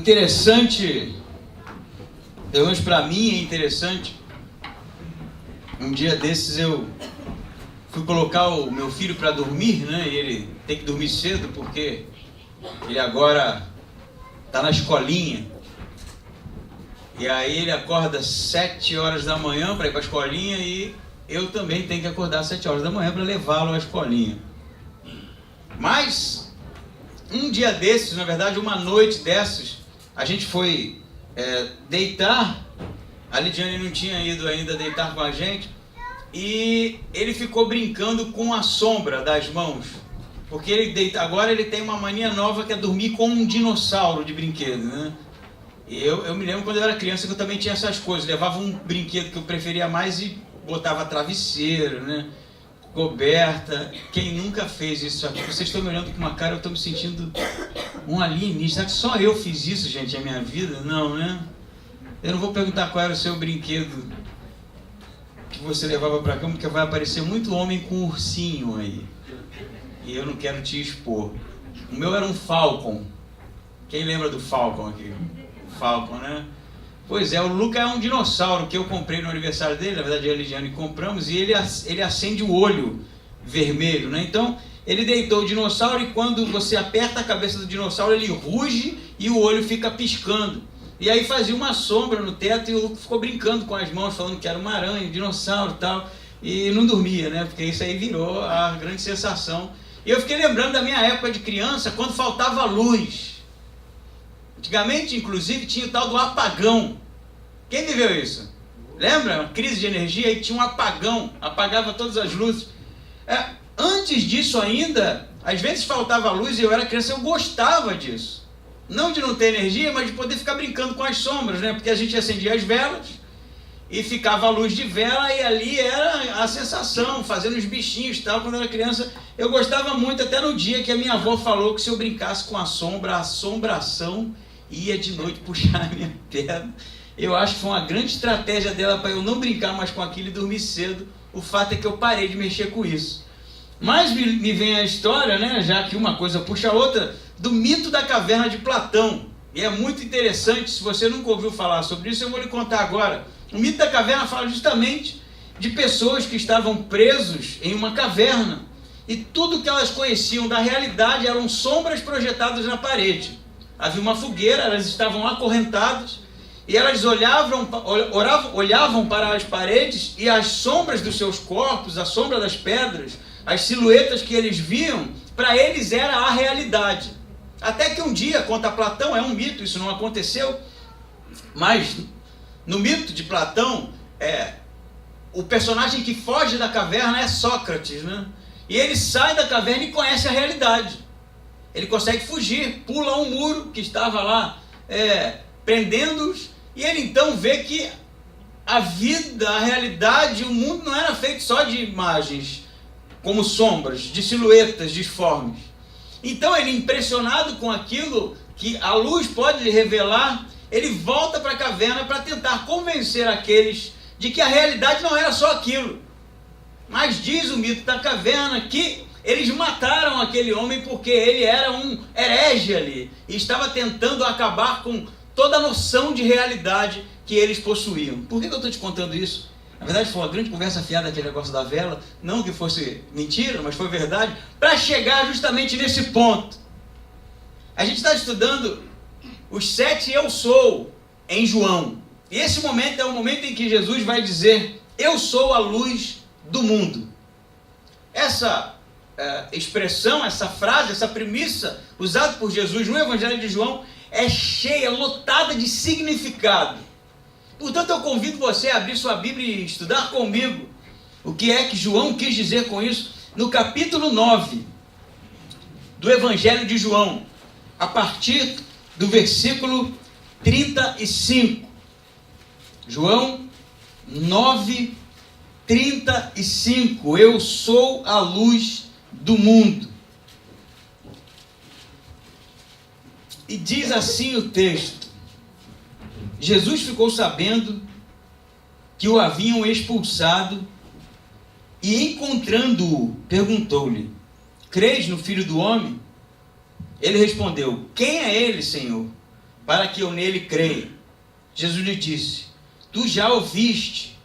interessante, pelo menos para mim é interessante. Um dia desses eu fui colocar o meu filho para dormir, né? E ele tem que dormir cedo porque ele agora está na escolinha. E aí ele acorda às 7 horas da manhã para ir para a escolinha e eu também tenho que acordar às 7 horas da manhã para levá-lo à escolinha. Mas um dia desses, na verdade uma noite dessas, a gente foi deitar. A Lidiane não tinha ido ainda deitar com a gente e ele ficou brincando com a sombra das mãos, porque agora ele tem uma mania nova que é dormir com um dinossauro de brinquedo, né? Eu me lembro quando eu era criança que eu também tinha essas coisas, levava um brinquedo que eu preferia mais e botava travesseiro, né? Coberta. Quem nunca fez isso aqui? Vocês estão me olhando com uma cara, eu estou me sentindo um alienígena. Será que só eu fiz isso, gente, na minha vida? Não, né? Eu não vou perguntar qual era o seu brinquedo que você levava para cama, porque vai aparecer muito homem com ursinho aí. E eu não quero te expor. O meu era um Falcon. Quem lembra do Falcon aqui? O Falcon, né? Pois é, o Luca é um dinossauro que eu comprei no aniversário dele, na verdade eu e a Lidiane compramos, e ele acende o olho vermelho, né? Então, ele deitou o dinossauro e quando você aperta a cabeça do dinossauro, ele ruge e o olho fica piscando. E aí fazia uma sombra no teto e o Luca ficou brincando com as mãos, falando que era uma aranha, um dinossauro e tal, e não dormia, né? Porque isso aí virou a grande sensação. E eu fiquei lembrando da minha época de criança, quando faltava luz. Antigamente, inclusive, tinha o tal do apagão. Quem viveu isso? Lembra? Uma crise de energia e tinha um apagão, apagava todas as luzes. Antes disso ainda, às vezes faltava luz e eu era criança, eu gostava disso. Não de não ter energia, mas de poder ficar brincando com as sombras, né? Porque a gente acendia as velas e ficava a luz de vela e ali era a sensação, fazendo os bichinhos e tal. Quando eu era criança, eu gostava muito, até no dia que a minha avó falou que se eu brincasse com a sombra, a assombração ia de noite puxar a minha perna. Eu acho que foi uma grande estratégia dela para eu não brincar mais com aquilo e dormir cedo. O fato é que eu parei de mexer com isso. Mas me vem a história, né, já que uma coisa puxa a outra, do mito da caverna de Platão. E é muito interessante, se você nunca ouviu falar sobre isso, eu vou lhe contar agora. O mito da caverna fala justamente de pessoas que estavam presos em uma caverna. E tudo que elas conheciam da realidade eram sombras projetadas na parede. Havia uma fogueira, elas estavam acorrentadas, e elas olhavam para as paredes e as sombras dos seus corpos, a sombra das pedras, as silhuetas que eles viam, para eles era a realidade. Até que um dia, conta Platão, é um mito, isso não aconteceu, mas no mito de Platão, o personagem que foge da caverna é Sócrates, né? E ele sai da caverna e conhece a realidade. Ele consegue fugir, pula um muro que estava lá prendendo-os, e ele então vê que a vida, a realidade, o mundo não era feito só de imagens, como sombras, de silhuetas disformes. Então ele, impressionado com aquilo que a luz pode lhe revelar, ele volta para a caverna para tentar convencer aqueles de que a realidade não era só aquilo. Mas diz o mito da caverna que eles mataram aquele homem porque ele era um herege ali e estava tentando acabar com toda a noção de realidade que eles possuíam. Por que eu estou te contando isso? Na verdade foi uma grande conversa fiada aquele negócio da vela, não que fosse mentira, mas foi verdade, para chegar justamente nesse ponto. A gente está estudando os 7 eu sou em João. E esse momento é o momento em que Jesus vai dizer: eu sou a luz do mundo. Essa expressão, essa frase, essa premissa usada por Jesus no Evangelho de João é cheia, lotada de significado. Portanto, eu convido você a abrir sua Bíblia e estudar comigo o que é que João quis dizer com isso, no capítulo 9 do Evangelho de João, a partir do versículo 35. João 9, 35. Eu sou a luz do mundo. E diz assim o texto: Jesus ficou sabendo que o haviam expulsado e, encontrando-o, perguntou-lhe: crês no Filho do Homem? Ele respondeu: quem é ele, Senhor? para que eu nele creia. Jesus lhe disse: tu já ouviste,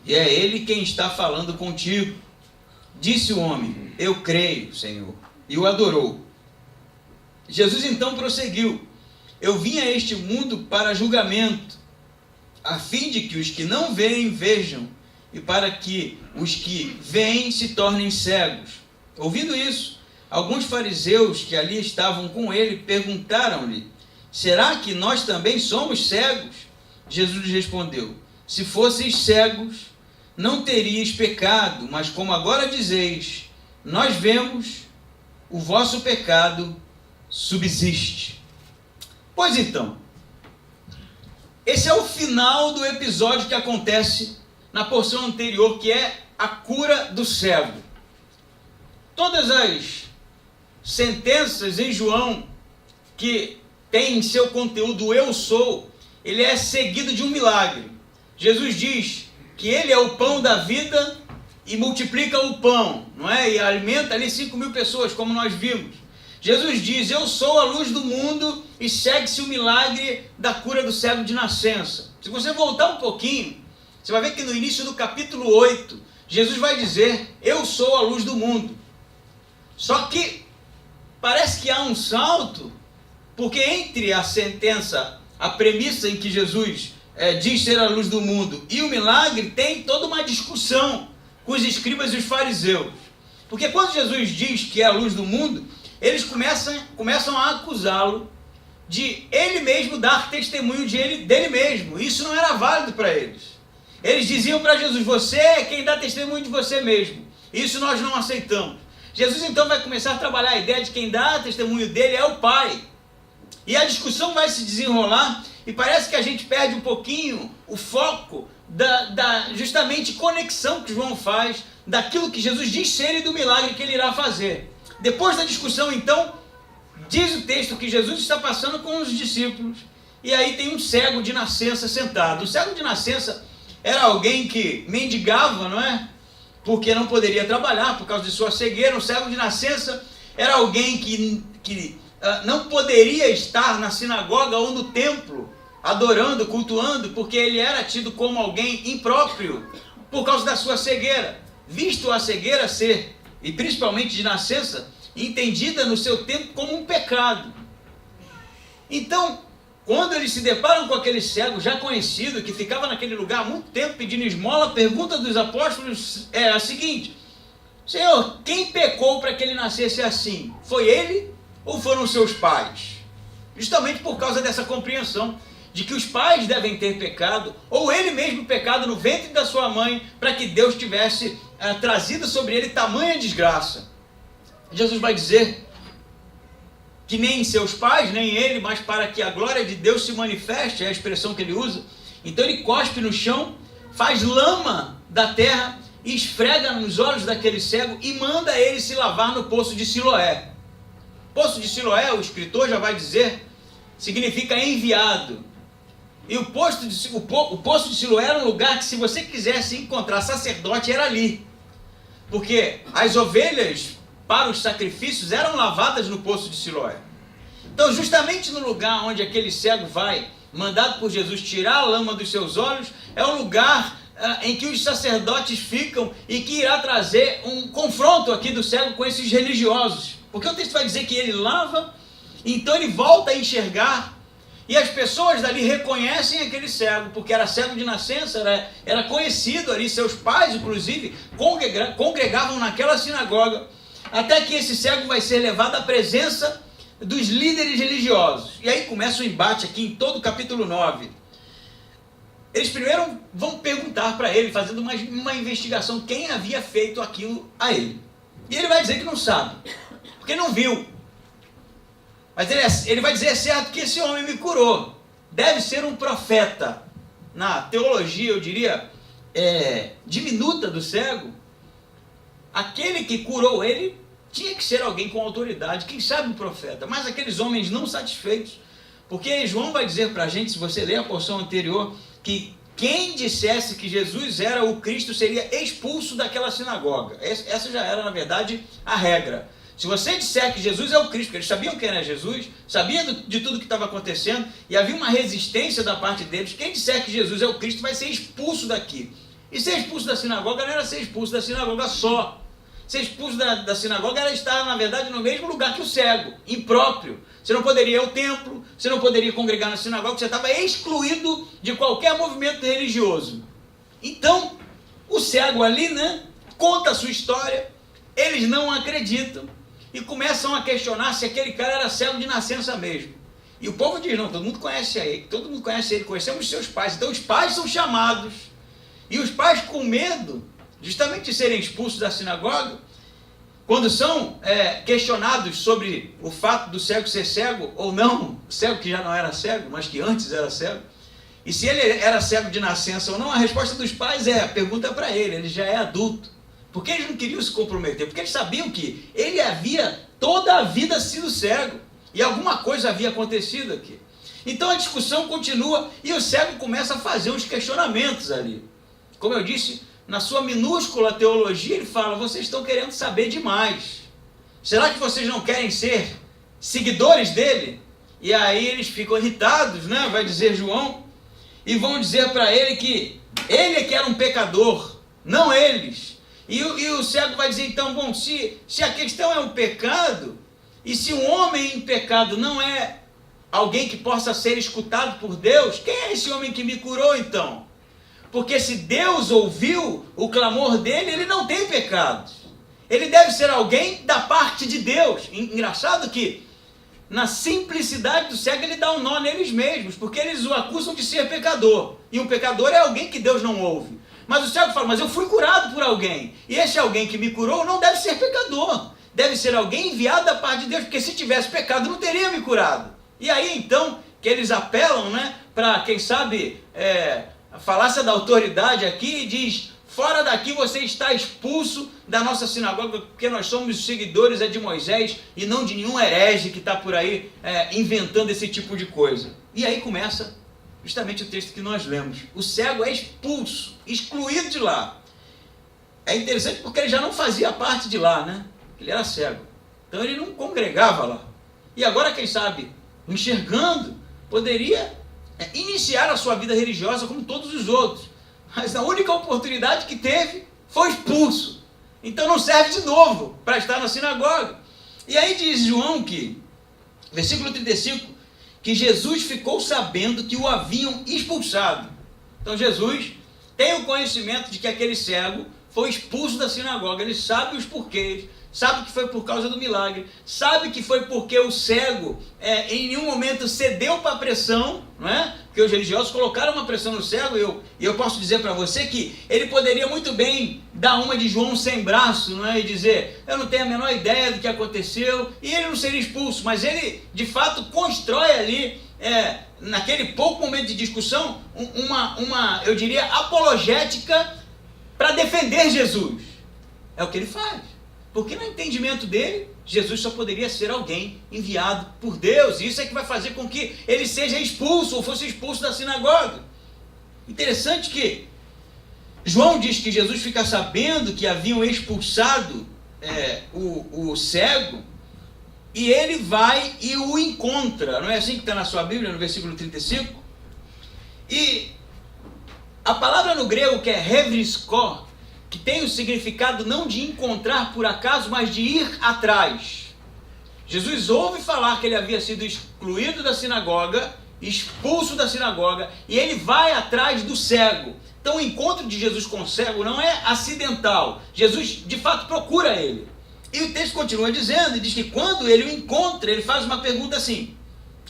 e é ele quem está falando contigo. Disse o homem: eu creio, Senhor, e o adorou. Jesus então prosseguiu: eu vim a este mundo para julgamento, a fim de que os que não veem vejam, e para que os que veem se tornem cegos. Ouvindo isso, alguns fariseus que ali estavam com ele perguntaram-lhe: será que nós também somos cegos? Jesus lhes respondeu: se fosseis cegos, não teríeis pecado, mas como agora dizeis, nós vemos, o vosso pecado subsiste. Pois então, esse é o final do episódio que acontece na porção anterior, que é a cura do cego. Todas as sentenças em João que tem em seu conteúdo eu sou, ele é seguido de um milagre. Jesus diz que ele é o pão da vida e multiplica o pão, não é? E alimenta ali 5.000 pessoas, como nós vimos. Jesus diz: eu sou a luz do mundo, e segue-se o milagre da cura do cego de nascença. Se você voltar um pouquinho, você vai ver que no início do capítulo 8, Jesus vai dizer: eu sou a luz do mundo. Só que parece que há um salto, porque entre a sentença, a premissa em que Jesus diz ser a luz do mundo, e o milagre, tem toda uma discussão com os escribas e os fariseus. Porque quando Jesus diz que é a luz do mundo, eles começam a acusá-lo de ele mesmo dar testemunho dele mesmo. Isso não era válido para eles. Eles diziam para Jesus: você é quem dá testemunho de você mesmo. Isso nós não aceitamos. Jesus então vai começar a trabalhar a ideia de quem dá testemunho dele é o Pai. E a discussão vai se desenrolar, e parece que a gente perde um pouquinho o foco da justamente conexão que João faz daquilo que Jesus diz ser e do milagre que ele irá fazer. Depois da discussão, então, diz o texto que Jesus está passando com os discípulos, e aí tem um cego de nascença sentado. O cego de nascença era alguém que mendigava, não é? Porque não poderia trabalhar por causa de sua cegueira. O cego de nascença era alguém que não poderia estar na sinagoga ou no templo, adorando, cultuando, porque ele era tido como alguém impróprio por causa da sua cegueira. Visto a cegueira ser, e principalmente de nascença, entendida no seu tempo como um pecado. Então, quando eles se deparam com aquele cego já conhecido, que ficava naquele lugar há muito tempo pedindo esmola, a pergunta dos apóstolos é a seguinte: Senhor, quem pecou para que ele nascesse assim? Foi ele ou foram seus pais? Justamente por causa dessa compreensão de que os pais devem ter pecado, ou ele mesmo pecado no ventre da sua mãe, para que Deus tivesse trazido sobre ele tamanha desgraça. Jesus vai dizer que nem seus pais, nem ele, mas para que a glória de Deus se manifeste, é a expressão que ele usa. Então ele cospe no chão, faz lama da terra, e esfrega nos olhos daquele cego e manda ele se lavar no poço de Siloé. Poço de Siloé, o escritor já vai dizer, significa enviado. E o poço de Siloé era um lugar que, se você quisesse encontrar sacerdote, era ali. Porque as ovelhas para os sacrifícios eram lavadas no poço de Siloé. Então, justamente no lugar onde aquele cego vai, mandado por Jesus tirar a lama dos seus olhos, é um lugar em que os sacerdotes ficam, e que irá trazer um confronto aqui do cego com esses religiosos. Porque o texto vai dizer que ele lava, então ele volta a enxergar, e as pessoas dali reconhecem aquele cego, porque era cego de nascença, era conhecido ali, seus pais inclusive congregavam naquela sinagoga, até que esse cego vai ser levado à presença dos líderes religiosos. E aí começa o embate aqui em todo o capítulo 9. Eles primeiro vão perguntar para ele, fazendo uma investigação, quem havia feito aquilo a ele. E ele vai dizer que não sabe, porque não viu. Mas ele vai dizer: é certo que esse homem me curou. Deve ser um profeta. Na teologia, eu diria, diminuta do cego, aquele que curou ele tinha que ser alguém com autoridade, quem sabe um profeta. Mas aqueles homens não satisfeitos, porque João vai dizer para a gente, se você ler a porção anterior, que quem dissesse que Jesus era o Cristo seria expulso daquela sinagoga. Essa já era, na verdade, a regra. Se você disser que Jesus é o Cristo, porque eles sabiam quem era Jesus, sabiam de tudo que estava acontecendo, e havia uma resistência da parte deles, quem disser que Jesus é o Cristo vai ser expulso daqui. E ser expulso da sinagoga não era ser expulso da sinagoga só. Ser expulso da sinagoga era estar, na verdade, no mesmo lugar que o cego, impróprio. Você não poderia ir ao templo, você não poderia congregar na sinagoga, você estava excluído de qualquer movimento religioso. Então, o cego ali, né, conta a sua história, eles não acreditam e começam a questionar se aquele cara era cego de nascença mesmo. E o povo diz, não, todo mundo conhece ele, conhecemos seus pais. Então os pais são chamados. E os pais, com medo, justamente de serem expulsos da sinagoga, quando são questionados sobre o fato do cego ser cego ou não, cego que já não era cego, mas que antes era cego, e se ele era cego de nascença ou não, a resposta dos pais pergunta para ele já é adulto. Porque eles não queriam se comprometer, porque eles sabiam que ele havia toda a vida sido cego, e alguma coisa havia acontecido aqui. Então a discussão continua, e o cego começa a fazer uns questionamentos ali. Como eu disse, na sua minúscula teologia, ele fala, vocês estão querendo saber demais. Será que vocês não querem ser seguidores dele? E aí eles ficam irritados, né? Vai dizer João, e vão dizer para ele que ele é que era um pecador, não eles. E o cego vai dizer, então, bom, se a questão é um pecado, e se um homem em pecado não é alguém que possa ser escutado por Deus, quem é esse homem que me curou então? Porque se Deus ouviu o clamor dele, ele não tem pecados. Ele deve ser alguém da parte de Deus. Engraçado que, na simplicidade do cego, ele dá um nó neles mesmos, porque eles o acusam de ser pecador. E um pecador é alguém que Deus não ouve. Mas o cego fala, mas eu fui curado por alguém. E esse alguém que me curou não deve ser pecador. Deve ser alguém enviado da parte de Deus, porque se tivesse pecado não teria me curado. E aí então, que eles apelam, né, para, quem sabe, a falácia da autoridade aqui, diz, fora daqui você está expulso da nossa sinagoga, porque nós somos seguidores de Moisés e não de nenhum herege que está por aí inventando esse tipo de coisa. E aí começa justamente o texto que nós lemos. O cego é expulso, excluído de lá. É interessante porque ele já não fazia parte de lá, né? Ele era cego. Então ele não congregava lá. E agora, quem sabe, enxergando, poderia iniciar a sua vida religiosa como todos os outros. Mas a única oportunidade que teve foi expulso. Então não serve de novo para estar na sinagoga. E aí diz João que, versículo 35, que Jesus ficou sabendo que o haviam expulsado. Então Jesus tem o conhecimento de que aquele cego foi expulso da sinagoga. Ele sabe os porquês, sabe que foi por causa do milagre, sabe que foi porque o cego em nenhum momento cedeu para a pressão, não é? Porque os religiosos colocaram uma pressão no cego, e eu posso dizer para você que ele poderia muito bem dar uma de João sem braço, não é? E dizer, eu não tenho a menor ideia do que aconteceu, e ele não seria expulso, mas ele de fato constrói ali, naquele pouco momento de discussão, eu diria, apologética para defender Jesus. É o que ele faz. Porque no entendimento dele, Jesus só poderia ser alguém enviado por Deus. E isso é que vai fazer com que ele seja expulso, ou fosse expulso da sinagoga. Interessante que João diz que Jesus fica sabendo que haviam expulsado o cego, e ele vai e o encontra. Não é assim que está na sua Bíblia, no versículo 35? E a palavra no grego que é revriskó, que tem o significado não de encontrar por acaso, mas de ir atrás. Jesus ouve falar que ele havia sido excluído da sinagoga, expulso da sinagoga, e ele vai atrás do cego. Então o encontro de Jesus com o cego não é acidental. Jesus de fato procura ele. E o texto continua dizendo, e diz que quando ele o encontra, ele faz uma pergunta assim: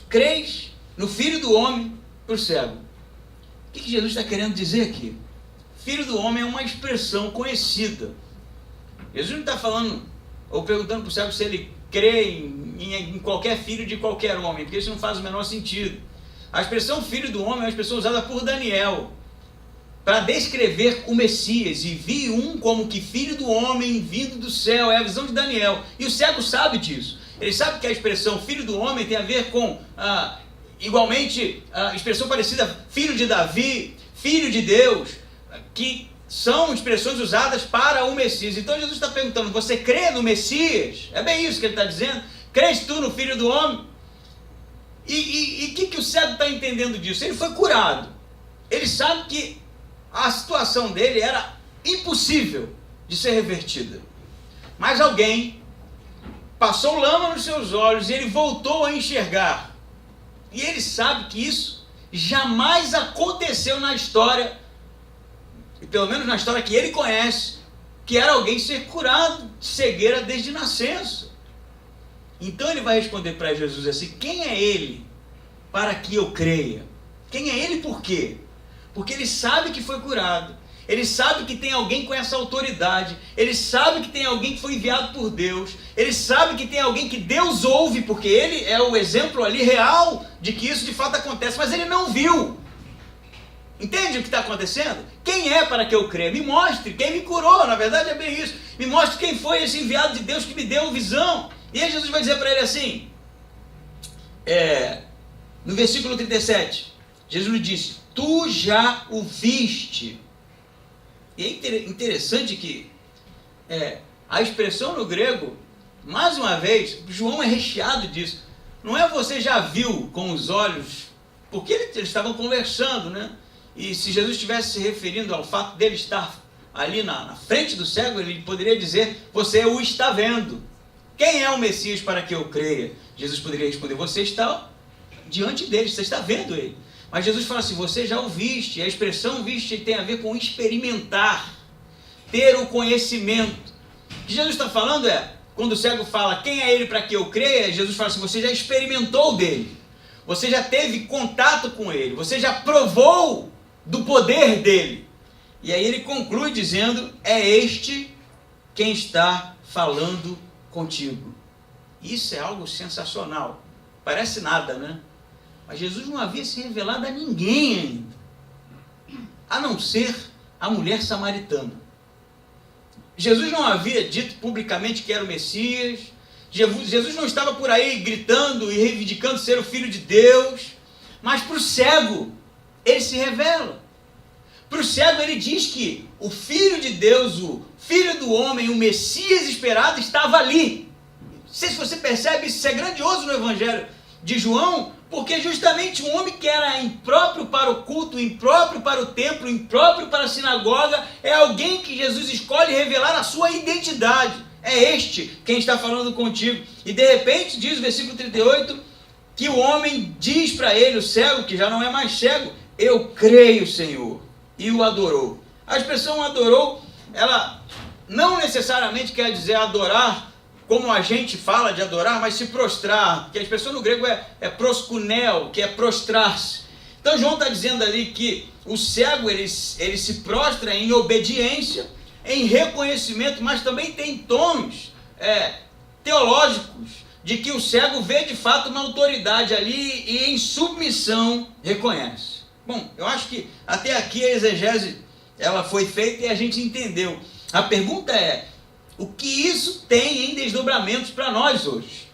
crês no Filho do Homem para o cego? O que Jesus está querendo dizer aqui? Filho do homem é uma expressão conhecida. Jesus não está falando, ou perguntando para o cego se ele crê em qualquer filho de qualquer homem, porque isso não faz o menor sentido. A expressão filho do homem é uma expressão usada por Daniel, para descrever o Messias. E vi um como que filho do homem vindo do céu. É a visão de Daniel. E o cego sabe disso. Ele sabe que a expressão filho do homem tem a ver com, igualmente, a expressão parecida, filho de Davi, filho de Deus, que são expressões usadas para o Messias. Então Jesus está perguntando, você crê no Messias? É bem isso que ele está dizendo. Crês tu no Filho do Homem? E o que o cego está entendendo disso? Ele foi curado. Ele sabe que a situação dele era impossível de ser revertida. Mas alguém passou lama nos seus olhos e ele voltou a enxergar. E ele sabe que isso jamais aconteceu na história, e pelo menos na história que ele conhece, que era alguém ser curado de cegueira desde nascença. Então ele vai responder para Jesus assim, quem é ele para que eu creia? Quem é ele por quê? Porque ele sabe que foi curado, ele sabe que tem alguém com essa autoridade, ele sabe que tem alguém que foi enviado por Deus, ele sabe que tem alguém que Deus ouve, porque ele é o exemplo ali real de que isso de fato acontece, mas ele não viu. Entende o que está acontecendo? Quem é para que eu creia? Me mostre quem me curou, na verdade é bem isso. Me mostre quem foi esse enviado de Deus que me deu visão. E aí Jesus vai dizer para ele assim, no versículo 37, Jesus lhe disse, tu já o viste. E é interessante que a expressão no grego, mais uma vez, João é recheado disso. Não é você já viu com os olhos, porque eles estavam conversando, né? E se Jesus estivesse se referindo ao fato dele estar ali na frente do cego, ele poderia dizer, você o está vendo. Quem é o Messias para que eu creia? Jesus poderia responder, você está diante dele, você está vendo ele. Mas Jesus fala assim, você já o viste. E a expressão viste tem a ver com experimentar, ter o conhecimento. O que Jesus está falando quando o cego fala, quem é ele para que eu creia? Jesus fala assim, você já experimentou dele. Você já teve contato com ele. Você já provou do poder dele. E aí ele conclui dizendo, é este quem está falando contigo. Isso é algo sensacional. Parece nada, né? Mas Jesus não havia se revelado a ninguém ainda, a não ser a mulher samaritana. Jesus não havia dito publicamente que era o Messias. Jesus não estava por aí gritando e reivindicando ser o Filho de Deus. Mas para o cego, ele se revela. Para o cego ele diz que o Filho de Deus, o Filho do Homem, o Messias esperado estava ali. Não sei se você percebe, isso é grandioso no Evangelho de João, porque justamente um homem que era impróprio para o culto, impróprio para o templo, impróprio para a sinagoga, é alguém que Jesus escolhe revelar a sua identidade. É este quem está falando contigo. E de repente, diz o versículo 38, que o homem diz para ele, o cego, que já não é mais cego, eu creio, Senhor, e o adorou. A expressão adorou, ela não necessariamente quer dizer adorar, como a gente fala de adorar, mas se prostrar, que a expressão no grego é proskuneo, que é prostrar-se. Então João está dizendo ali que o cego ele se prostra em obediência, em reconhecimento, mas também tem tons teológicos, de que o cego vê de fato uma autoridade ali e em submissão reconhece. Bom, eu acho que até aqui a exegese ela foi feita e a gente entendeu. A pergunta é, o que isso tem em desdobramentos para nós hoje?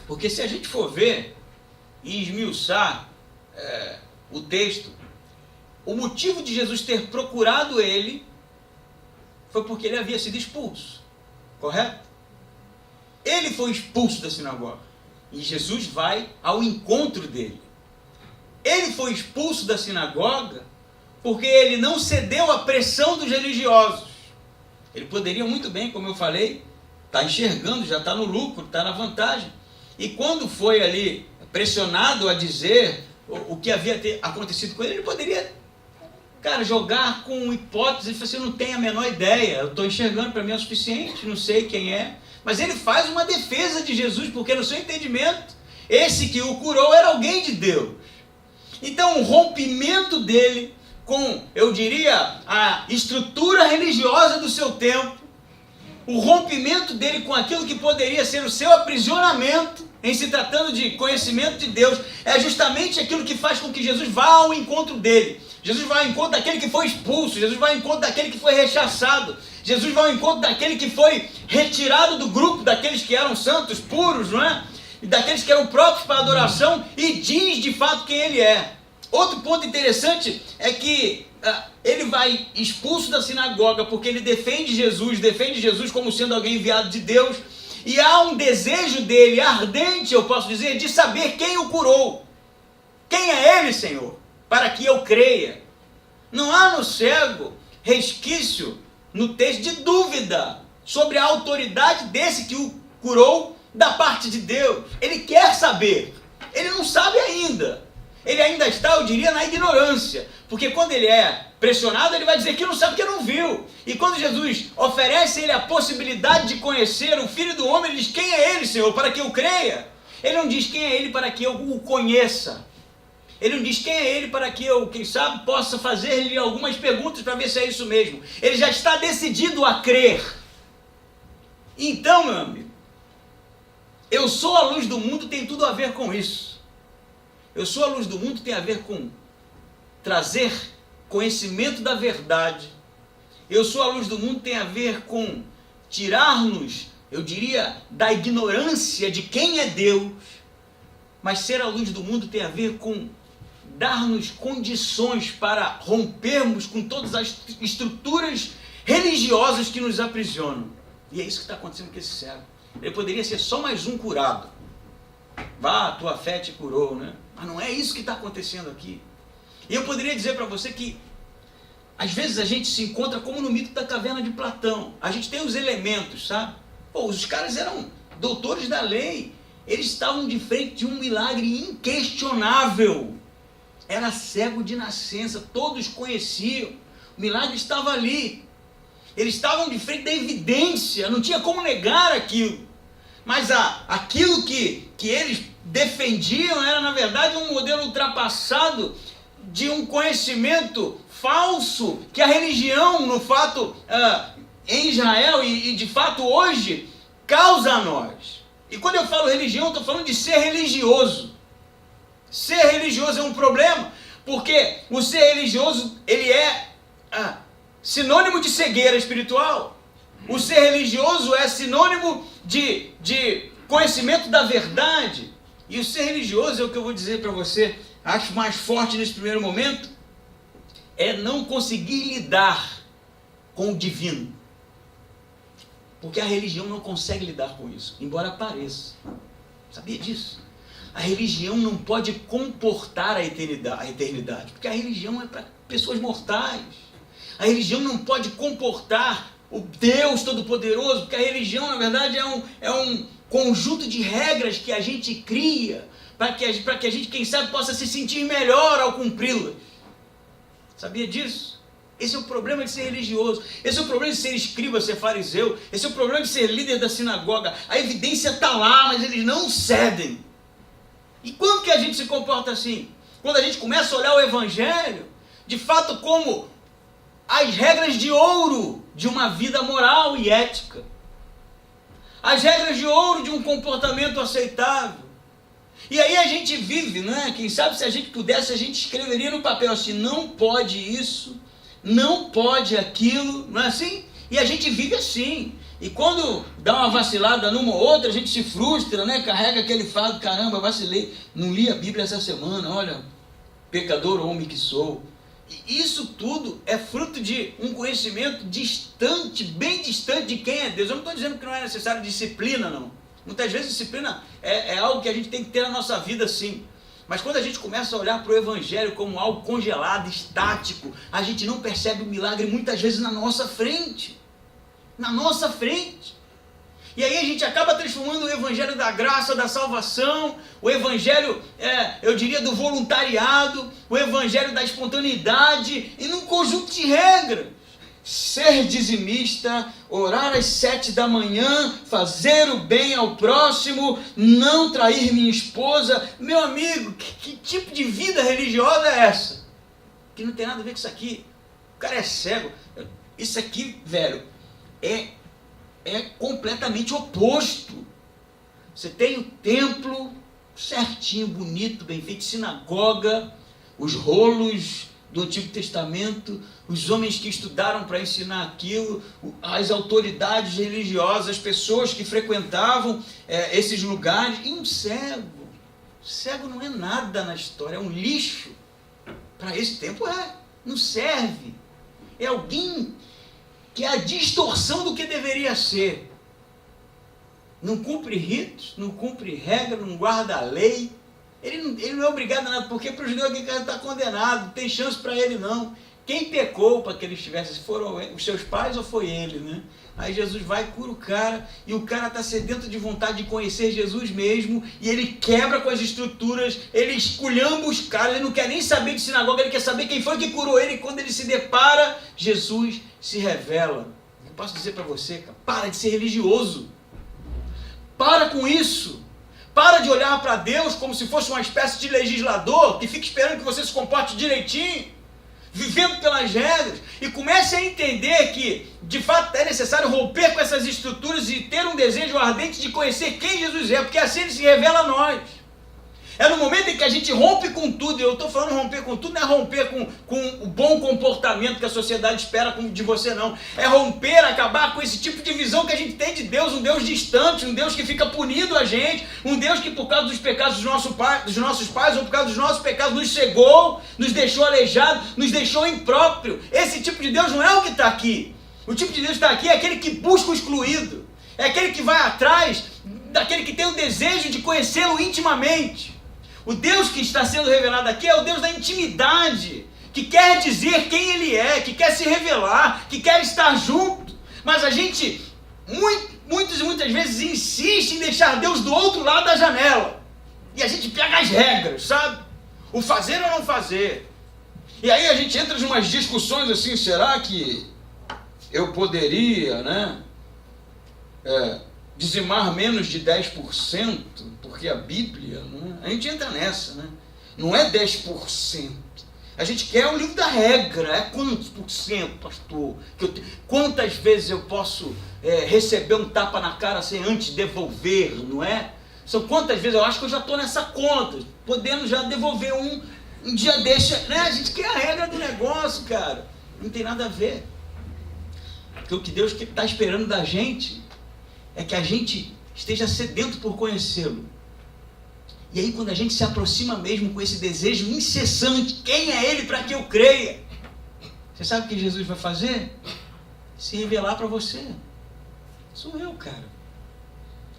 Porque se a gente for ver e esmiuçar o texto, o motivo de Jesus ter procurado ele foi porque ele havia sido expulso, correto? Ele foi expulso da sinagoga e Jesus vai ao encontro dele. Ele foi expulso da sinagoga porque ele não cedeu à pressão dos religiosos. Ele poderia muito bem, como eu falei, estar enxergando, já está no lucro, está na vantagem. E quando foi ali pressionado a dizer o que havia acontecido com ele, ele poderia, jogar com hipótese. Ele falou assim, eu não tenho a menor ideia, eu estou enxergando, para mim é o suficiente, não sei quem é. Mas ele faz uma defesa de Jesus, porque no seu entendimento, esse que o curou era alguém de Deus. Então o rompimento dele com, eu diria, a estrutura religiosa do seu tempo, o rompimento dele com aquilo que poderia ser o seu aprisionamento, em se tratando de conhecimento de Deus, é justamente aquilo que faz com que Jesus vá ao encontro dele. Jesus vai ao encontro daquele que foi expulso, Jesus vai ao encontro daquele que foi rechaçado, Jesus vai ao encontro daquele que foi retirado do grupo, daqueles que eram santos, puros, não é? E daqueles que eram próprios para a adoração, e diz de fato quem ele é. Outro ponto interessante é que ele vai expulso da sinagoga porque ele defende Jesus como sendo alguém enviado de Deus, e há um desejo dele ardente, eu posso dizer, de saber quem o curou. Quem é ele, Senhor? Para que eu creia. Não há no cego resquício no texto de dúvida sobre a autoridade desse que o curou da parte de Deus. Ele quer saber. Ele não sabe ainda. Ele ainda está, eu diria, na ignorância. Porque quando ele é pressionado, ele vai dizer que não sabe porque não viu. E quando Jesus oferece a ele a possibilidade de conhecer o Filho do Homem, ele diz: quem é ele, Senhor, para que eu creia? Ele não diz quem é ele para que eu o conheça. Ele não diz quem é ele para que eu, quem sabe, possa fazer-lhe algumas perguntas para ver se é isso mesmo. Ele já está decidido a crer. Então, meu amigo, eu sou a luz do mundo, tem tudo a ver com isso. Eu sou a luz do mundo, tem a ver com trazer conhecimento da verdade. Eu sou a luz do mundo, tem a ver com tirar-nos, eu diria, da ignorância de quem é Deus. Mas ser a luz do mundo tem a ver com dar-nos condições para rompermos com todas as estruturas religiosas que nos aprisionam. E é isso que está acontecendo com esse cego. Ele poderia ser só mais um curado. Vá, tua fé te curou, né? Mas não é isso que está acontecendo aqui. E eu poderia dizer para você que às vezes a gente se encontra como no mito da caverna de Platão. A gente tem os elementos, sabe? Pô, os caras eram doutores da lei. Eles estavam de frente de um milagre inquestionável. Era cego de nascença, todos conheciam. O milagre estava ali. Eles estavam de frente da evidência, não tinha como negar aquilo. Mas aquilo que eles defendiam era, na verdade, um modelo ultrapassado de um conhecimento falso que a religião, no fato, em Israel e de fato hoje, causa a nós. E quando eu falo religião, eu estou falando de ser religioso. Ser religioso é um problema, porque o ser religioso, ele é sinônimo de cegueira espiritual. O ser religioso é sinônimo de conhecimento da verdade. E o ser religioso, é o que eu vou dizer para você, acho mais forte nesse primeiro momento, é não conseguir lidar com o divino. Porque a religião não consegue lidar com isso, embora pareça. Sabia disso? A religião não pode comportar a eternidade, porque a religião é para pessoas mortais. A religião não pode comportar o Deus Todo-Poderoso, porque a religião, na verdade, é um conjunto de regras que a gente cria para que a gente, quem sabe, possa se sentir melhor ao cumpri-las. Sabia disso? Esse é o problema de ser religioso. Esse é o problema de ser escriba, ser fariseu. Esse é o problema de ser líder da sinagoga. A evidência está lá, mas eles não cedem. E quando que a gente se comporta assim? Quando a gente começa a olhar o Evangelho, de fato, como as regras de ouro de uma vida moral e ética. As regras de ouro de um comportamento aceitável. E aí a gente vive, né? Quem sabe se a gente pudesse, a gente escreveria no papel assim: não pode isso, não pode aquilo, não é assim? E a gente vive assim. E quando dá uma vacilada numa ou outra, a gente se frustra, né? Carrega aquele fardo: caramba, vacilei, não li a Bíblia essa semana, olha, pecador homem que sou. E isso tudo é fruto de um conhecimento distante, bem distante de quem é Deus. Eu não estou dizendo que não é necessário disciplina, não. Muitas vezes disciplina é algo que a gente tem que ter na nossa vida, sim. Mas quando a gente começa a olhar para o Evangelho como algo congelado, estático, a gente não percebe o milagre muitas vezes na nossa frente. Na nossa frente. E aí a gente acaba transformando o Evangelho da graça, da salvação, o Evangelho, eu diria, do voluntariado, o Evangelho da espontaneidade, em um conjunto de regras. Ser dizimista, orar às 7 da manhã, fazer o bem ao próximo, não trair minha esposa. Meu amigo, que tipo de vida religiosa é essa? Que não tem nada a ver com isso aqui. O cara é cego. Isso aqui, velho, é completamente oposto. Você tem o templo certinho, bonito, bem feito, sinagoga, os rolos do Antigo Testamento, os homens que estudaram para ensinar aquilo, as autoridades religiosas, as pessoas que frequentavam esses lugares, e um cego. Cego não é nada na história, é um lixo. Para esse tempo não serve. É alguém que é a distorção do que deveria ser. Não cumpre ritos, não cumpre regra, não guarda a lei. Ele não é obrigado a nada, porque para o judeu aquele cara está condenado, não tem chance para ele não. Quem pecou para que ele estivesse, se foram os seus pais ou foi ele, né? Aí Jesus vai, cura o cara, e o cara está sedento de vontade de conhecer Jesus mesmo, e ele quebra com as estruturas, ele esculhamba os caras, ele não quer nem saber de sinagoga, ele quer saber quem foi que curou ele, e quando ele se depara, Jesus se revela. Eu posso dizer para você, cara, para de ser religioso. Para com isso. Para de olhar para Deus como se fosse uma espécie de legislador que fica esperando que você se comporte direitinho, vivendo pelas regras, e comece a entender que, de fato, é necessário romper com essas estruturas e ter um desejo ardente de conhecer quem Jesus é, porque assim ele se revela a nós. É no momento em que a gente rompe com tudo, eu estou falando romper com tudo, não é romper com o bom comportamento que a sociedade espera de você, não. É romper, acabar com esse tipo de visão que a gente tem de Deus, um Deus distante, um Deus que fica punindo a gente, um Deus que por causa dos pecados dos nossos pais ou por causa dos nossos pecados nos cegou, nos deixou aleijado, nos deixou impróprio. Esse tipo de Deus não é o que está aqui. O tipo de Deus que está aqui é aquele que busca o excluído, é aquele que vai atrás daquele que tem o desejo de conhecê-lo intimamente. O Deus que está sendo revelado aqui é o Deus da intimidade, que quer dizer quem Ele é, que quer se revelar, que quer estar junto. Mas a gente, muitas vezes, insiste em deixar Deus do outro lado da janela. E a gente pega as regras, sabe? O fazer ou não fazer. E aí a gente entra em umas discussões assim, será que eu poderia, né? Dizimar menos de 10%, porque a Bíblia, né? A gente entra nessa, né? Não é 10%. A gente quer o livro da regra. É quantos por cento, pastor? Quantas vezes eu posso receber um tapa na cara sem antes devolver, não é? São quantas vezes? Eu acho que eu já estou nessa conta, podendo já devolver um dia deixa, né? A gente quer a regra do negócio, cara. Não tem nada a ver. Porque o que Deus está esperando da gente é que a gente esteja sedento por conhecê-lo. E aí quando a gente se aproxima mesmo com esse desejo incessante, quem é Ele para que eu creia? Você sabe o que Jesus vai fazer? Se revelar para você. Sou eu, cara.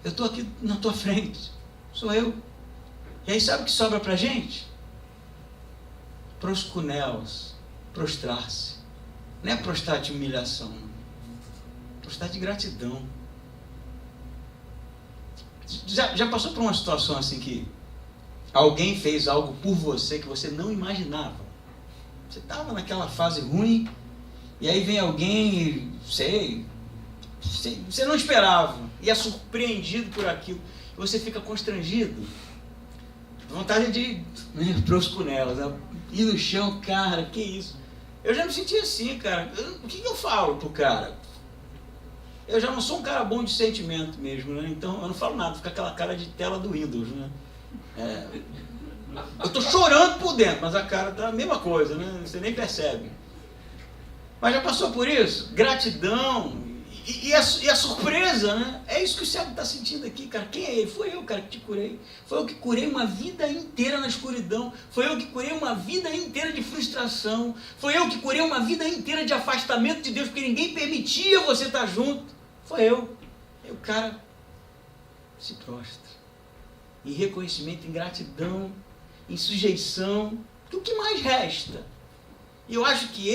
Eu estou aqui na tua frente. Sou eu. E aí sabe o que sobra para a gente? Proscunelos. Prostrar-se. Não é prostrar de humilhação. Prostrar de gratidão. Já passou por uma situação assim que alguém fez algo por você que você não imaginava? Você estava naquela fase ruim e aí vem alguém, você não esperava e é surpreendido por aquilo e você fica constrangido. Vontade de proscunelas, né? Ir no chão, cara, que isso? Eu já me senti assim, cara. O que eu falo pro cara? Eu já não sou um cara bom de sentimento mesmo, né? Então eu não falo nada, fica aquela cara de tela do Windows, né? Eu tô chorando por dentro, mas a cara tá a mesma coisa, né? Você nem percebe. Mas já passou por isso? Gratidão e a surpresa, né? É isso que o cego está sentindo aqui, cara. Quem é ele? Foi eu, cara, que te curei. Foi eu que curei uma vida inteira na escuridão. Foi eu que curei uma vida inteira de frustração. Foi eu que curei uma vida inteira de afastamento de Deus, porque ninguém permitia você estar junto. Foi eu. Aí o cara se prostra. Em reconhecimento, em gratidão, em sujeição. O que mais resta? E eu acho que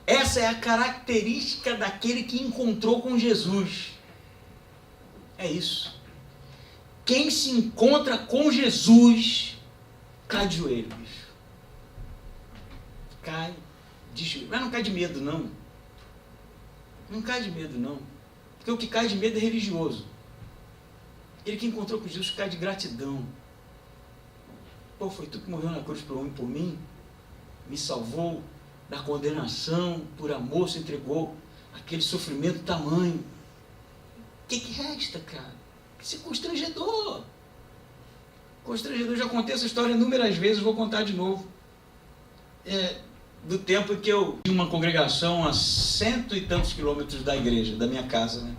essa é a característica daquele que encontrou com Jesus. É isso. Quem se encontra com Jesus, cai de joelho, bicho. Cai de joelho. Mas não cai de medo, não. Não cai de medo, não. Porque o que cai de medo é religioso. Ele que encontrou com Jesus cai de gratidão. Pô, foi tu que morreu na cruz por mim? Me salvou da condenação, por amor se entregou aquele sofrimento tamanho. O que resta, cara? Esse constrangedor. Constrangedor, já contei essa história inúmeras vezes, vou contar de novo. Do tempo que eu tinha uma congregação a 100 e tantos quilômetros da igreja, da minha casa, né?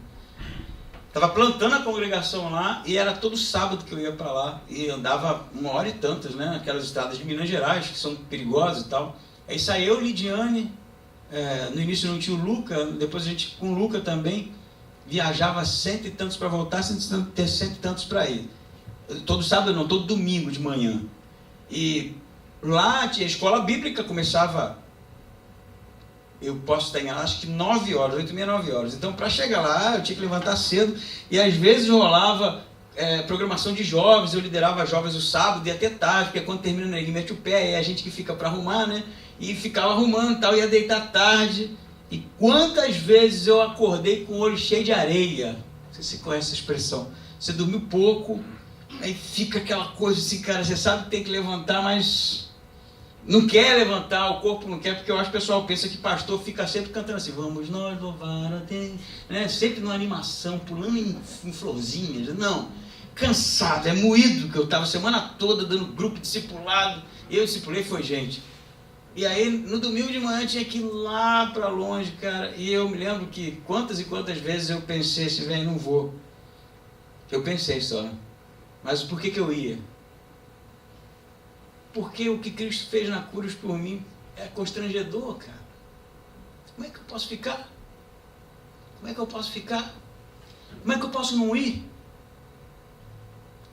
Estava plantando a congregação lá e era todo sábado que eu ia para lá e andava 1 hora e tantas, né? Aquelas estradas de Minas Gerais que são perigosas e tal. Aí saía eu, Lidiane, no início não tinha o Luca, depois a gente com o Luca também viajava 100 e tantos para voltar, 100 e tantos para ir. Todo sábado não, todo domingo de manhã. E lá tinha escola bíblica, começava, eu posso estar enganado, acho que 9 horas, 8h30, 9 horas. Então, para chegar lá, eu tinha que levantar cedo. E às vezes rolava programação de jovens, eu liderava jovens o sábado e até tarde, porque quando termina ele mete o pé, é a gente que fica para arrumar, né? E ficava arrumando e tal, ia deitar tarde. E quantas vezes eu acordei com o olho cheio de areia. Não sei se você conhece essa expressão. Você dormiu pouco, aí fica aquela coisa assim, cara, você sabe que tem que levantar, mas não quer levantar, o corpo não quer, porque eu acho que o pessoal pensa que pastor fica sempre cantando assim, vamos nós louvar a Deus, né? Sempre numa animação, pulando em florzinhas. Não, cansado, moído, que eu estava a semana toda dando grupo discipulado, eu discipulei, foi gente. E aí, no domingo de manhã, tinha que ir lá para longe, cara, e eu me lembro que quantas e quantas vezes eu pensei, se vem, não vou. Eu pensei só, mas por que eu ia? Porque o que Cristo fez na cruz por mim é constrangedor, cara. Como é que eu posso ficar? Como é que eu posso ficar? Como é que eu posso não ir?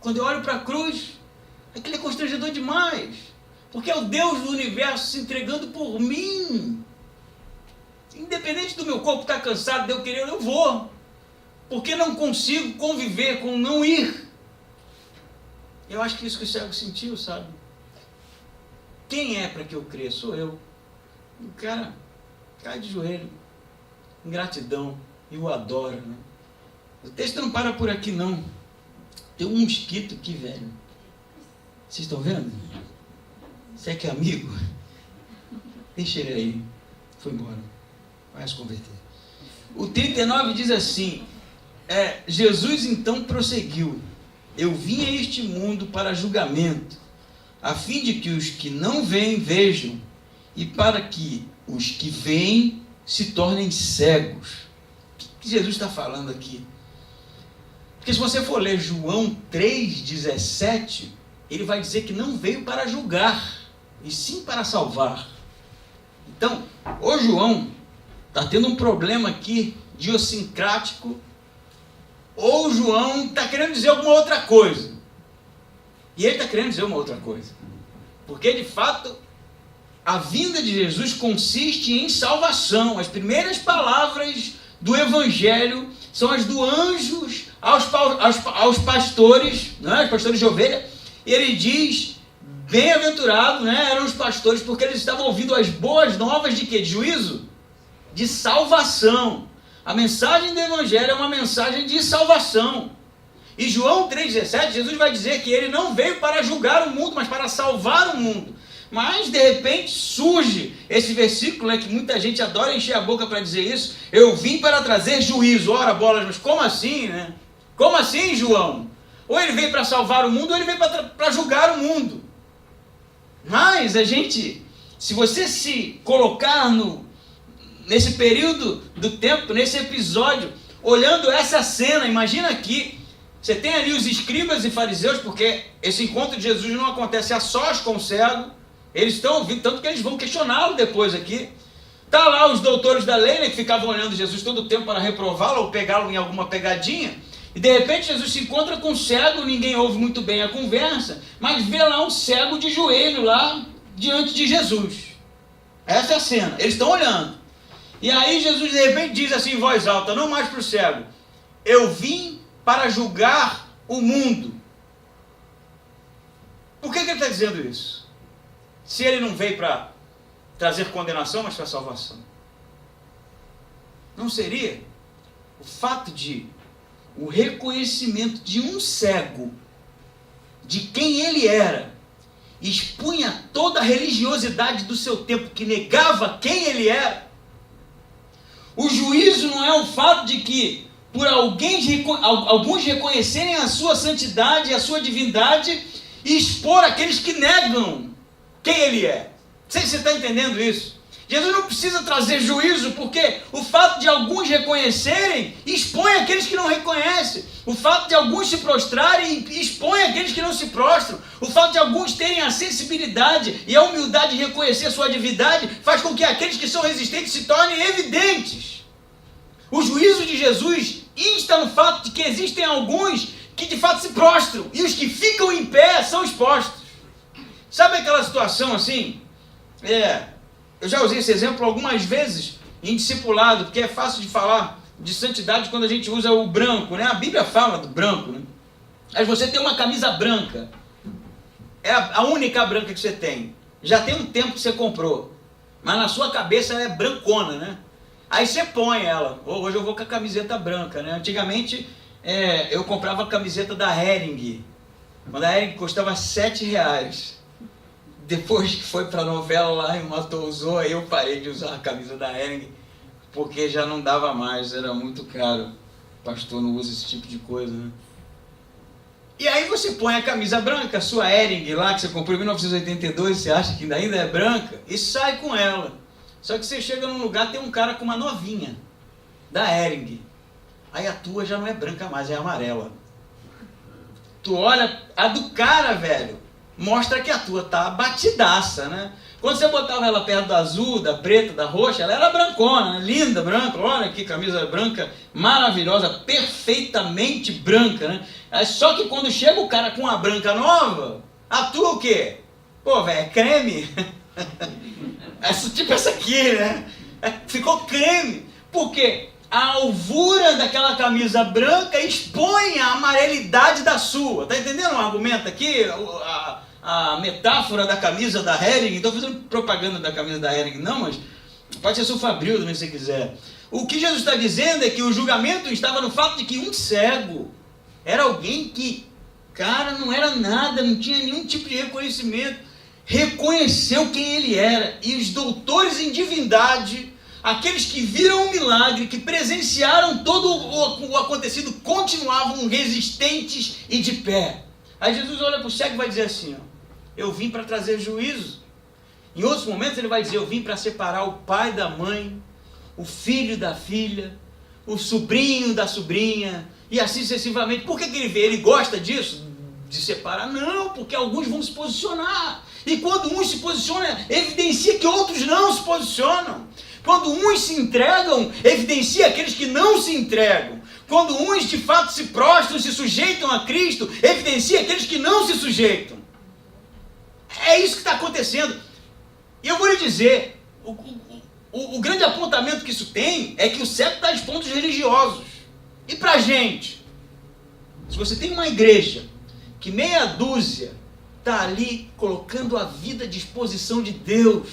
Quando eu olho para a cruz, aquilo é constrangedor demais. Porque é o Deus do universo se entregando por mim. Independente do meu corpo estar cansado, de eu querer, eu vou. Porque não consigo conviver com não ir. Eu acho que isso que o cego sentiu, sabe? Quem é para que eu cresça? Sou eu. O cara cai de joelho, em gratidão, e o adora, né? O texto não para por aqui, não. Tem um mosquito aqui, velho. Vocês estão vendo? Você é que é amigo? Deixa ele aí. Foi embora. Vai se converter. O 39 diz assim, Jesus então prosseguiu, eu vim a este mundo para julgamento, a fim de que os que não veem vejam, e para que os que veem se tornem cegos. O que Jesus está falando aqui? Porque se você for ler João 3,17, ele vai dizer que não veio para julgar, e sim para salvar. Então, o João está tendo um problema aqui, idiosincrático, ou o João está querendo dizer alguma outra coisa. E ele está querendo dizer uma outra coisa. Porque, de fato, a vinda de Jesus consiste em salvação. As primeiras palavras do Evangelho são as do anjos aos pastores, né, os pastores de ovelha. E ele diz, bem-aventurado, né, eram os pastores, porque eles estavam ouvindo as boas novas de quê? De juízo? De salvação. A mensagem do Evangelho é uma mensagem de salvação. E João 3,17, Jesus vai dizer que ele não veio para julgar o mundo, mas para salvar o mundo. Mas, de repente, surge esse versículo, né, que muita gente adora encher a boca para dizer isso. Eu vim para trazer juízo. Ora, bolas, mas como assim, né? Como assim, João? Ou ele veio para salvar o mundo, ou ele veio para julgar o mundo. Mas a gente, se você se colocar nesse período do tempo, nesse episódio, olhando essa cena, imagina aqui, você tem ali os escribas e fariseus, porque esse encontro de Jesus não acontece a sós com o cego, eles estão ouvindo, tanto que eles vão questioná-lo depois aqui. Está lá os doutores da lei, né, que ficavam olhando Jesus todo o tempo para reprová-lo ou pegá-lo em alguma pegadinha, e de repente Jesus se encontra com um cego, ninguém ouve muito bem a conversa, mas vê lá um cego de joelho lá diante de Jesus. Essa é a cena, eles estão olhando. E aí Jesus de repente diz assim em voz alta, não mais para o cego, eu vim para julgar o mundo. Por que ele está dizendo isso? Se ele não veio para trazer condenação, mas para salvação. Não seria o fato de o reconhecimento de um cego, de quem ele era, expunha toda a religiosidade do seu tempo, que negava quem ele era. O juízo não é o fato de que, por alguns reconhecerem a sua santidade e a sua divindade, e expor aqueles que negam quem ele é. Não sei se você está entendendo isso. Jesus não precisa trazer juízo, porque o fato de alguns reconhecerem, expõe aqueles que não reconhecem. O fato de alguns se prostrarem, expõe aqueles que não se prostram. O fato de alguns terem a sensibilidade e a humildade de reconhecer a sua divindade, faz com que aqueles que são resistentes se tornem evidentes. O juízo de Jesus insta no fato de que existem alguns que de fato se prostram, e os que ficam em pé são expostos. Sabe aquela situação assim? Eu já usei esse exemplo algumas vezes em discipulado, porque é fácil de falar de santidade quando a gente usa o branco, né? A Bíblia fala do branco, né? Mas você tem uma camisa branca, é a única branca que você tem. Já tem um tempo que você comprou, mas na sua cabeça ela é brancona, né? Aí você põe ela. Hoje eu vou com a camiseta branca, né? Antigamente eu comprava a camiseta da Hering, quando a Hering custava R$7. Depois que foi para a novela lá e o Matou usou, aí eu parei de usar a camisa da Hering, porque já não dava mais, era muito caro. O pastor não usa esse tipo de coisa, né? E aí você põe a camisa branca, a sua Hering lá, que você comprou em 1982, você acha que ainda é branca, e sai com ela. Só que você chega num lugar, tem um cara com uma novinha, da Hering. Aí a tua já não é branca mais, é amarela. Tu olha, a do cara, velho, mostra que a tua tá batidaça, né? Quando você botava ela perto da azul, da preta, da roxa, ela era brancona, né? Linda, branca, olha que camisa branca, maravilhosa, perfeitamente branca, né? Só que quando chega o cara com a branca nova, a tua o quê? Pô, velho, é creme. Tipo essa aqui, né? Ficou creme. Por quê? A alvura daquela camisa branca expõe a amarelidade da sua. Tá entendendo o argumento aqui? A metáfora da camisa da Hering. Estou fazendo propaganda da camisa da Hering, não, mas pode ser Sulfabril também, se você quiser. O que Jesus está dizendo é que o julgamento estava no fato de que um cego era alguém que, cara, não era nada, não tinha nenhum tipo de reconhecimento, reconheceu quem ele era. E os doutores em divindade, aqueles que viram o milagre, que presenciaram todo o acontecido, continuavam resistentes e de pé. Aí Jesus olha para o cego e vai dizer assim, ó, eu vim para trazer juízo. Em outros momentos ele vai dizer, eu vim para separar o pai da mãe, o filho da filha, o sobrinho da sobrinha, e assim sucessivamente. Por que ele vê? Ele gosta disso? De separar? Não, porque alguns vão se posicionar. E quando uns se posicionam, evidencia que outros não se posicionam. Quando uns se entregam, evidencia aqueles que não se entregam. Quando uns de fato se prostram, se sujeitam a Cristo, evidencia aqueles que não se sujeitam. É isso que está acontecendo. E eu vou lhe dizer, o grande apontamento que isso tem é que o cego está aos pontos religiosos. E para a gente? Se você tem uma igreja que meia dúzia está ali colocando a vida à disposição de Deus,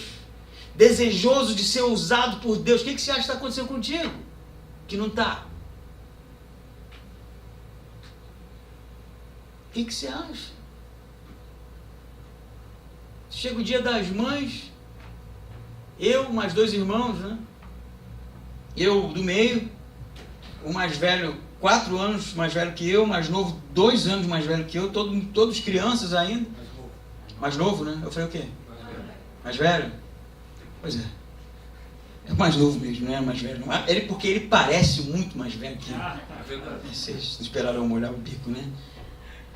desejoso de ser usado por Deus, o que você acha que está acontecendo contigo? Que não está. O que você acha? Chega o dia das mães, eu, mais 2 irmãos, né? Eu do meio, o mais velho, 4 anos mais velho que eu, mais novo, 2 anos mais velho que eu, todos crianças ainda. Mais novo, né? Eu falei o quê? Mais velho? Pois é. É mais novo mesmo, não é mais velho. Porque ele parece muito mais velho que eu. Vocês esperaram molhar o bico, né?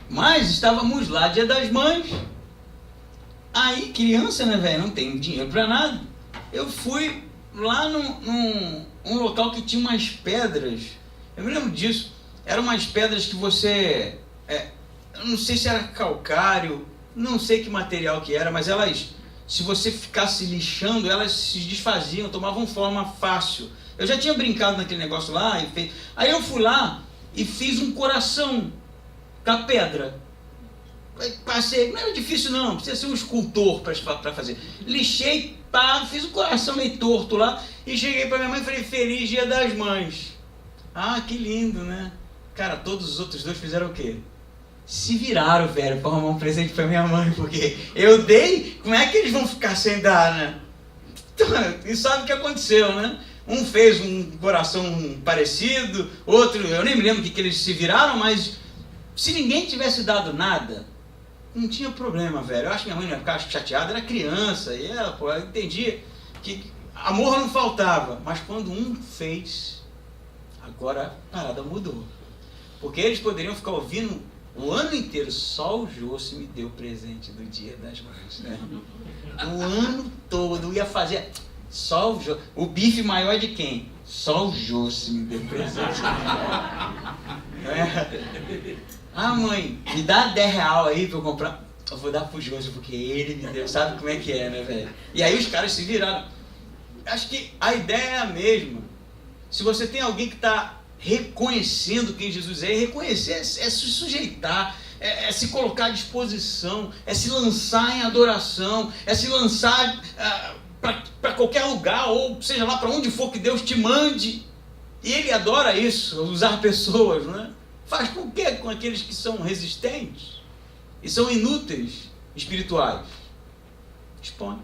Mas estávamos lá, dia das mães. Aí, criança, né, velho? Não tem dinheiro pra nada. Eu fui lá num local que tinha umas pedras. Eu me lembro disso. Eram umas pedras que você... eu não sei se era calcário, não sei que material que era, mas elas, se você ficasse lixando, elas se desfaziam, tomavam forma fácil. Eu já tinha brincado naquele negócio lá. Aí eu fui lá e fiz um coração com a pedra. Passei, não era difícil não, precisa ser um escultor para fazer. Lixei, pá, fiz um coração meio torto lá e cheguei para minha mãe e falei, feliz dia das mães. Ah, que lindo, né? Cara, todos os outros 2 fizeram o quê? Se viraram, velho, para arrumar um presente para minha mãe, porque eu dei, como é que eles vão ficar sem dar, né? Então, e sabe o que aconteceu, né? Um fez um coração parecido, outro, eu nem me lembro o que eles se viraram, mas se ninguém tivesse dado nada, não tinha problema, velho. Eu acho que minha mãe não ia ficar chateada, era criança, e ela, pô, eu entendia que amor não faltava, mas quando um fez, agora a parada mudou. Porque eles poderiam ficar ouvindo o ano inteiro, só o Josi me deu presente do Dia das Mães, né? O ano todo ia fazer, só o Josi. O bife maior de quem? Só o Josi me deu presente. Ah, mãe, me dá 10 real aí pra eu comprar. Eu vou dar pro Josi, porque ele me deu. Sabe como é que é, né, velho? E aí os caras se viraram. Acho que a ideia é a mesma. Se você tem alguém que está reconhecendo quem Jesus é, e reconhecer é se sujeitar, é se colocar à disposição, é se lançar em adoração, é se lançar para qualquer lugar, ou seja lá para onde for que Deus te mande. E Ele adora isso, usar pessoas, né? Faz com o quê? Com aqueles que são resistentes e são inúteis espirituais. Expõe.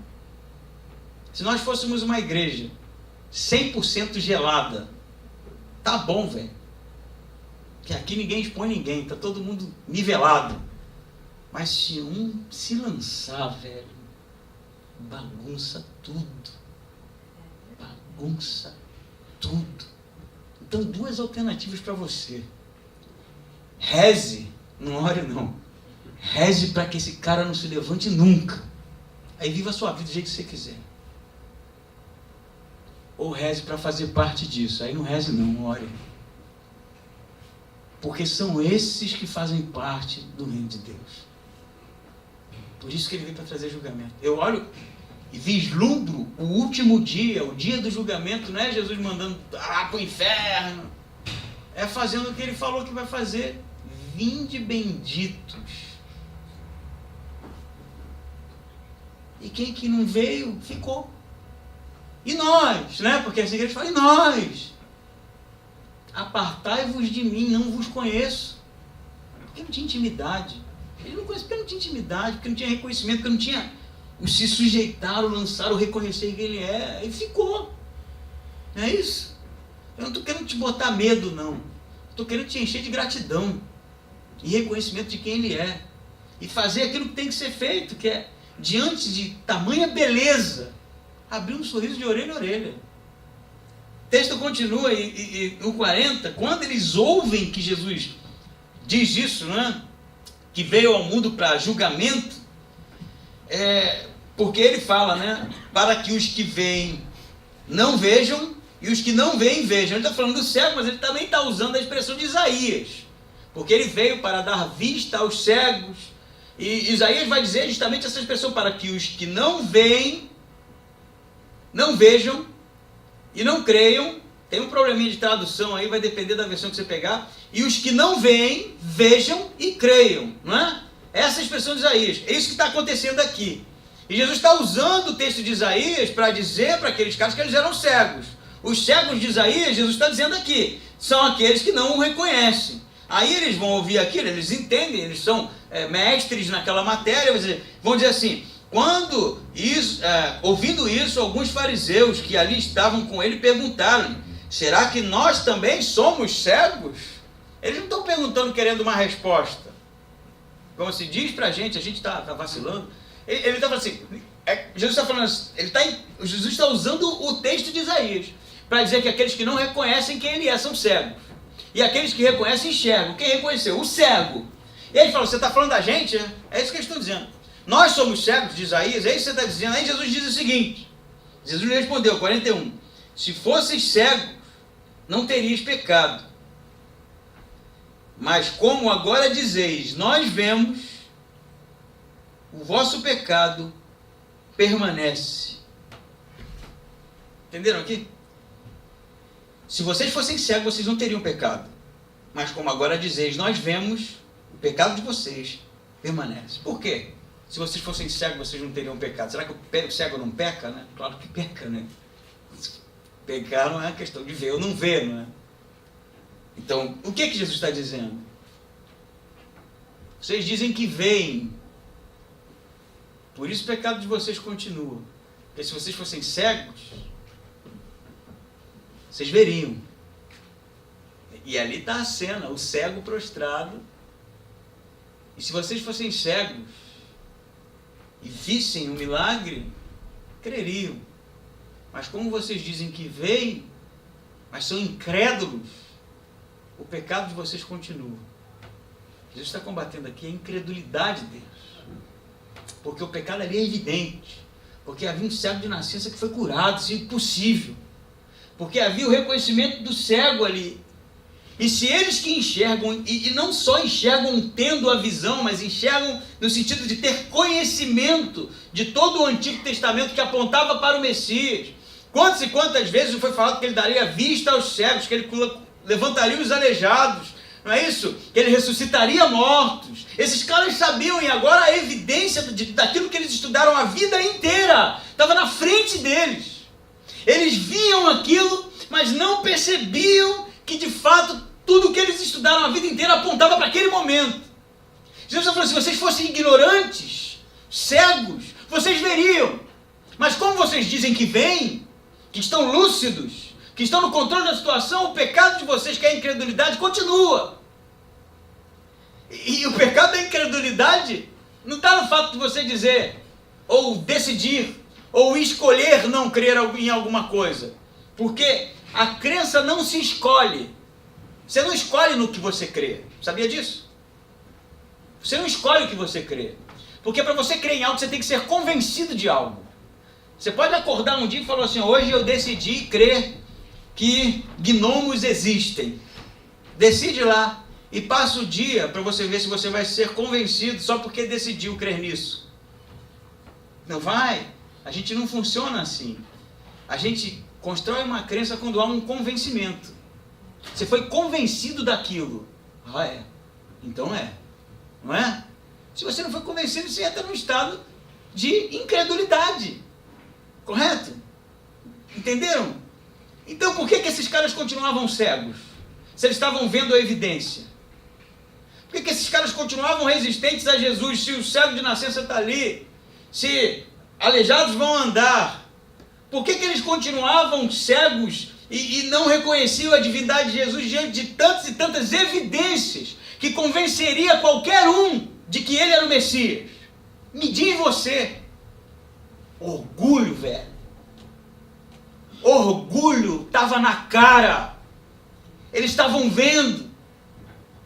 Se nós fôssemos uma igreja 100% gelada, tá bom, velho. Que aqui ninguém expõe ninguém, tá todo mundo nivelado. Mas se um se lançar, velho, bagunça tudo. Bagunça tudo. Então, duas alternativas para você. Reze, não ore não. Reze para que esse cara não se levante nunca. Aí viva a sua vida do jeito que você quiser. Ou reze para fazer parte disso. Aí não reze não, ore. Porque são esses que fazem parte do reino de Deus. Por isso que ele veio para trazer julgamento. Eu olho e vislumbro o último dia, o dia do julgamento. Não é Jesus mandando para o inferno. É fazendo o que ele falou que vai fazer. Vinde benditos. E quem que não veio, ficou. E nós, né? Porque essa igreja fala, e nós? Apartai-vos de mim, não vos conheço. Porque não tinha intimidade. Ele não conhecia porque não tinha intimidade, porque não tinha reconhecimento, porque não tinha o se sujeitar, o lançar, o reconhecer quem ele é. E ficou. Não é isso? Eu não estou querendo te botar medo, não. Estou querendo te encher de gratidão e reconhecimento de quem ele é. E fazer aquilo que tem que ser feito, que é, diante de tamanha beleza, abrir um sorriso de orelha a orelha. O texto continua e no 40, quando eles ouvem que Jesus diz isso, né? Que veio ao mundo para julgamento, porque ele fala, né? Para que os que veem não vejam e os que não veem vejam. Ele está falando do cego, mas ele também está usando a expressão de Isaías, porque ele veio para dar vista aos cegos. E Isaías vai dizer justamente essa expressão, para que os que não veem não vejam e não creiam. Tem um probleminha de tradução aí, vai depender da versão que você pegar. E os que não veem, vejam e creiam, não é? Essa é a expressão de Isaías. É isso que está acontecendo aqui. E Jesus está usando o texto de Isaías para dizer para aqueles caras que eles eram cegos. Os cegos de Isaías, Jesus está dizendo aqui, são aqueles que não o reconhecem. Aí eles vão ouvir aquilo, eles entendem, eles são mestres naquela matéria, vão dizer assim, ouvindo isso, alguns fariseus que ali estavam com ele perguntaram, será que nós também somos cegos? Eles não estão perguntando querendo uma resposta. Como se diz pra gente, a gente está vacilando. Ele está falando assim, Jesus está falando assim, Jesus está usando o texto de Isaías para dizer que aqueles que não reconhecem quem ele é são cegos. E aqueles que reconhecem enxergam. Quem reconheceu? O cego. E ele falou, você está falando da gente? É isso que eles estão dizendo. Nós somos cegos de Isaías, é isso que você está dizendo. Aí Jesus diz o seguinte, Jesus lhe respondeu, 41, se fosseis cegos, não terias pecado. Mas como agora dizeis, nós vemos, o vosso pecado permanece. Entenderam aqui? Se vocês fossem cegos, vocês não teriam pecado. Mas como agora dizeis, nós vemos, o pecado de vocês permanece. Por quê? Se vocês fossem cegos, vocês não teriam pecado. Será que o cego não peca, né? Claro que peca, né? Pecar não é uma questão de ver ou não ver, não é? Então, o que Jesus está dizendo? Vocês dizem que veem. Por isso o pecado de vocês continua. Porque se vocês fossem cegos, vocês veriam. E ali está a cena, o cego prostrado. E se vocês fossem cegos e vissem o milagre, creriam. Mas como vocês dizem que veio, mas são incrédulos, o pecado de vocês continua. Jesus está combatendo aqui a incredulidade deles. Porque o pecado ali é evidente. Porque havia um cego de nascença que foi curado, se possível. Porque havia o reconhecimento do cego ali. E se eles que enxergam, e não só enxergam tendo a visão, mas enxergam no sentido de ter conhecimento de todo o Antigo Testamento que apontava para o Messias. Quantas e quantas vezes foi falado que ele daria vista aos cegos, que ele levantaria os aleijados, não é isso? Que ele ressuscitaria mortos. Esses caras sabiam, e agora a evidência daquilo que eles estudaram a vida inteira estava na frente deles. Eles viam aquilo, mas não percebiam que de fato tudo que eles estudaram a vida inteira apontava para aquele momento. Jesus falou: se vocês fossem ignorantes, cegos, vocês veriam. Mas como vocês dizem que veem, que estão lúcidos, que estão no controle da situação, o pecado de vocês, que é a incredulidade, continua. E o pecado da incredulidade não está no fato de você dizer, ou decidir, ou escolher não crer em alguma coisa. Porque a crença não se escolhe. Você não escolhe no que você crê. Sabia disso? Você não escolhe o que você crê. Porque para você crer em algo, você tem que ser convencido de algo. Você pode acordar um dia e falar assim: hoje eu decidi crer que gnomos existem. Decide lá e passa o dia para você ver se você vai ser convencido só porque decidiu crer nisso. Não vai. A gente não funciona assim. A gente constrói uma crença quando há um convencimento. Você foi convencido daquilo. Ah, é. Então é. Não é? Se você não foi convencido, você entra num estado de incredulidade. Correto? Entenderam? Então por que esses caras continuavam cegos? Se eles estavam vendo a evidência. Por que esses caras continuavam resistentes a Jesus? Se o cego de nascença está ali, se aleijados vão andar, por que eles continuavam cegos e não reconheciam a divindade de Jesus diante de tantas e tantas evidências que convenceria qualquer um de que ele era o Messias? Me diz você. Orgulho, velho. Orgulho estava na cara. Eles estavam vendo.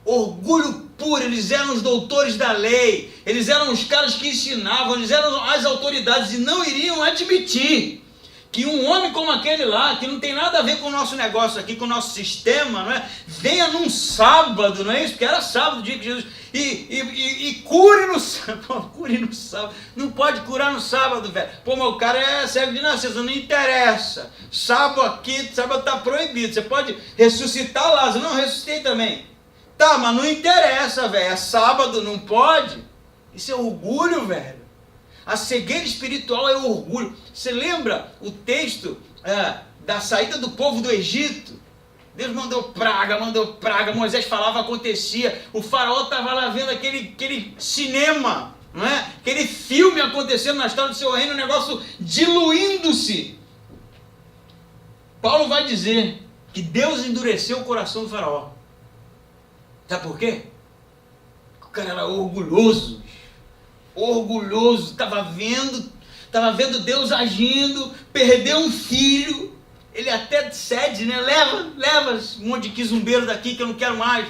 Orgulho puro. Eles eram os doutores da lei. Eles eram os caras que ensinavam. Eles eram as autoridades e não iriam admitir que um homem como aquele lá, que não tem nada a ver com o nosso negócio aqui, com o nosso sistema, não é? Venha num sábado, não é isso? Porque era sábado, o dia que Jesus... E cure no sábado. Pô, cure no sábado. Não pode curar no sábado, velho. Pô, mas o cara é cego de nascença, não interessa. Sábado está proibido. Você pode ressuscitar Lázaro. Não, ressuscitei também. Tá, mas não interessa, velho. É sábado, não pode. Isso é orgulho, velho. A cegueira espiritual é orgulho. Você lembra o texto da saída do povo do Egito? Deus mandou praga, Moisés falava, acontecia. O faraó estava lá vendo aquele cinema, não é? Aquele filme acontecendo na história do seu reino, um negócio diluindo-se. Paulo vai dizer que Deus endureceu o coração do faraó. Sabe por quê? O cara era orgulhoso, estava vendo Deus agindo, perdeu um filho, ele até cede, né? Leva um monte de quizumbeiro daqui que eu não quero mais.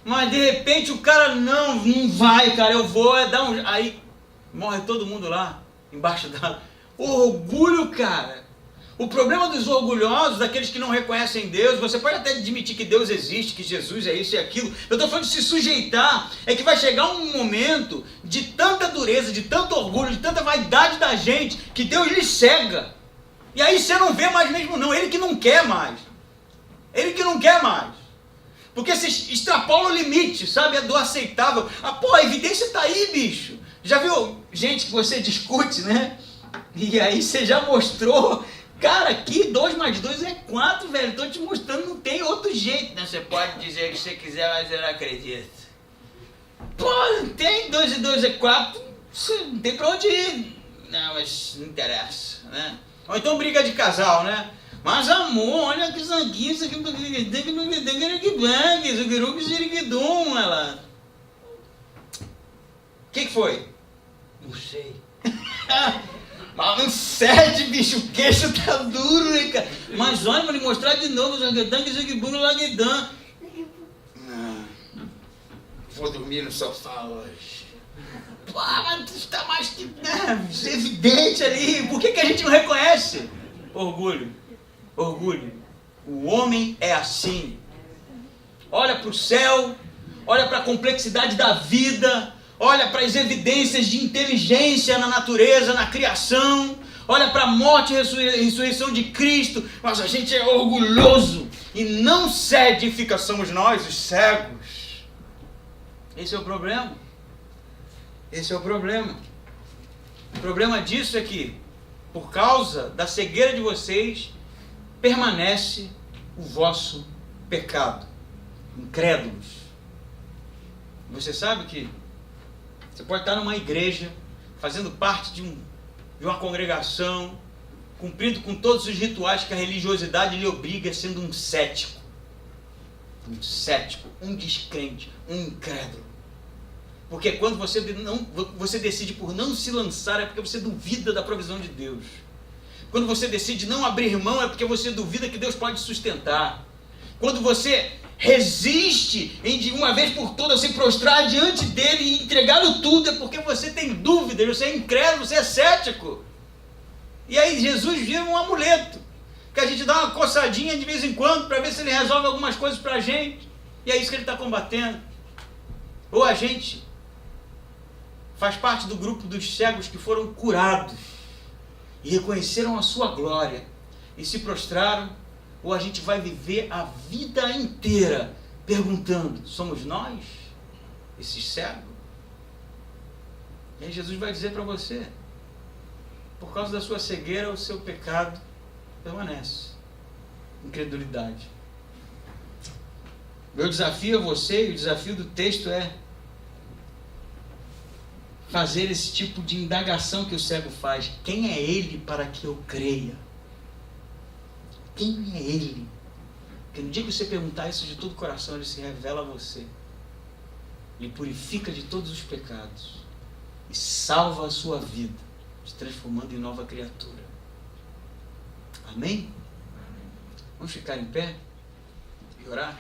Mas de repente o cara, não vai, cara, eu vou, aí morre todo mundo lá, embaixo da... Orgulho, cara. O problema dos orgulhosos, daqueles que não reconhecem Deus, você pode até admitir que Deus existe, que Jesus é isso e aquilo. Eu estou falando de se sujeitar, é que vai chegar um momento de tanta dureza, de tanto orgulho, de tanta vaidade da gente, que Deus lhe cega. E aí você não vê mais mesmo não, ele que não quer mais. Ele que não quer mais. Porque se extrapola o limite, sabe, é do aceitável. A evidência está aí, bicho. Já viu gente que você discute, né? E aí você já mostrou... Cara, aqui 2 mais 2 é 4, velho. Estou te mostrando, não tem outro jeito, né? Você pode dizer o que você quiser, mas eu não acredito. Pô, não tem 2 e 2 é 4, não tem pra onde ir. Não, mas não interessa, né? Ou então briga de casal, né? Mas amor, olha que sanguinho, isso aqui, ela. O que foi? Não sei. Mas não cede, bicho, o queixo tá duro, né, cara? Mas olha, vou lhe mostrar de novo, Zaguedan. Vou dormir no sofá hoje. Pô, mas está mais que evidente ali. Por que a gente não reconhece? Orgulho. O homem é assim. Olha para o céu, olha para a complexidade da vida, olha para as evidências de inteligência na natureza, na criação, olha para a morte e ressurreição de Cristo, mas a gente é orgulhoso e não cede, somos nós os cegos. Esse é o problema. O problema disso é que, por causa da cegueira de vocês, permanece o vosso pecado. Incrédulos. Você sabe que você pode estar numa igreja, fazendo parte de uma congregação, cumprindo com todos os rituais que a religiosidade lhe obriga, sendo um cético, um descrente, um incrédulo. Porque quando você decide por não se lançar, é porque você duvida da provisão de Deus. Quando você decide não abrir mão, é porque você duvida que Deus pode sustentar. Quando você resiste em de uma vez por todas se prostrar diante dele e entregá-lo tudo, é porque você tem dúvidas, você é incrédulo, você é cético. E aí Jesus vira um amuleto, que a gente dá uma coçadinha de vez em quando para ver se ele resolve algumas coisas para a gente. E é isso que ele está combatendo. Ou a gente faz parte do grupo dos cegos que foram curados e reconheceram a sua glória e se prostraram, ou a gente vai viver a vida inteira perguntando: somos nós esses cegos? E aí Jesus vai dizer para você: por causa da sua cegueira, o seu pecado permanece. Incredulidade. Meu desafio a você, e o desafio do texto é fazer esse tipo de indagação que o cego faz. Quem é ele para que eu creia? Quem é ele? Porque no dia que você perguntar isso de todo o coração, ele se revela a você. Ele purifica de todos os pecados e salva a sua vida, te transformando em nova criatura. Amém? Vamos ficar em pé e orar?